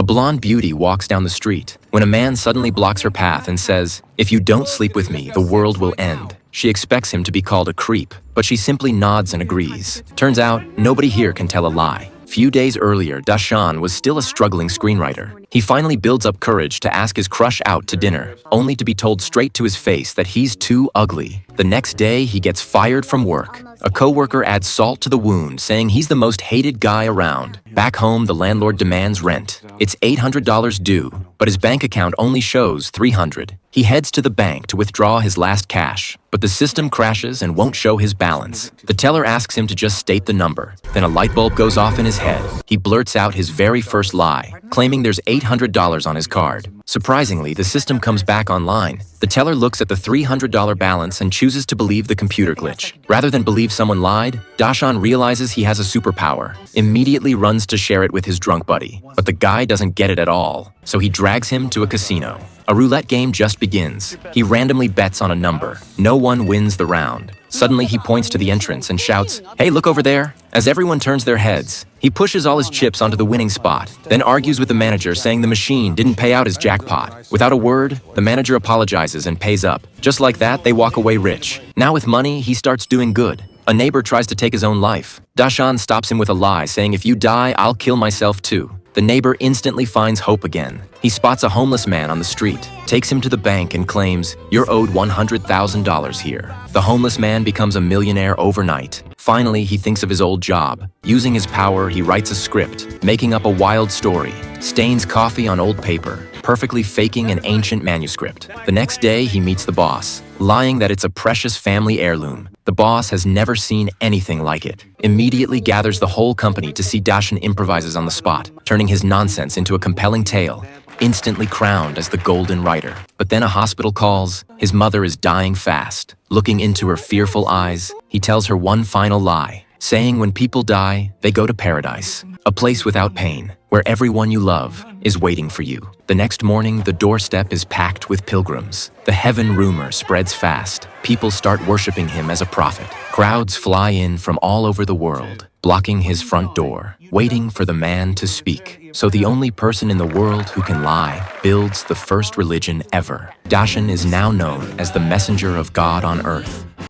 blonde beauty walks down the street when a man suddenly blocks her path and says, "If you don't sleep with me, the world will end." She expects him to be called a creep, but she simply nods and agrees. Turns out, nobody here can tell a lie. Few days earlier, Dashan was still a struggling screenwriter. He finally builds up courage to ask his crush out to dinner, only to be told straight to his face that he's too ugly. The next day, he gets fired from work. A coworker adds salt to the wound, saying he's the most hated guy around. Back home, the landlord demands rent. It's $800 due, but his bank account only shows $300. He heads to the bank to withdraw his last cash, but the system crashes and won't show his balance. The teller asks him to just state the number. Then a light bulb goes off in his head. He blurts out his very first lie, claiming there's $800 on his card. Surprisingly, the system comes back online. The teller looks at the $300 balance and chooses to believe the computer glitch. Rather than believe someone lied, Dashan realizes he has a superpower, immediately runs to share it with his drunk buddy. But the guy doesn't get it at all, so he drags him to a casino. A roulette game just begins. He randomly bets on a number. No one wins the round. Suddenly, he points to the entrance and shouts, "Hey, look over there!" As everyone turns their heads, he pushes all his chips onto the winning spot, then argues with the manager saying the machine didn't pay out his jackpot. Without a word, the manager apologizes and pays up. Just like that, they walk away rich. Now with money, he starts doing good. A neighbor tries to take his own life. Dashan stops him with a lie, saying, "If you die, I'll kill myself too." The neighbor instantly finds hope again. He spots a homeless man on the street, takes him to the bank and claims, "You're owed $100,000 here." The homeless man becomes a millionaire overnight. Finally, he thinks of his old job. Using his power, he writes a script, making up a wild story, stains coffee on old paper, perfectly faking an ancient manuscript. The next day, he meets the boss, lying that it's a precious family heirloom. The boss has never seen anything like it. Immediately gathers the whole company to see Dashan improvises on the spot, turning his nonsense into a compelling tale, instantly crowned as the golden writer. But then a hospital calls. His mother is dying fast. Looking into her fearful eyes, he tells her one final lie, saying when people die, they go to paradise, a place without pain, where everyone you love is waiting for you. The next morning, the doorstep is packed with pilgrims. The heaven rumor spreads fast. People start worshiping him as a prophet. Crowds fly in from all over the world, blocking his front door, waiting for the man to speak. So the only person in the world who can lie builds the first religion ever. Dashan is now known as the messenger of God on earth.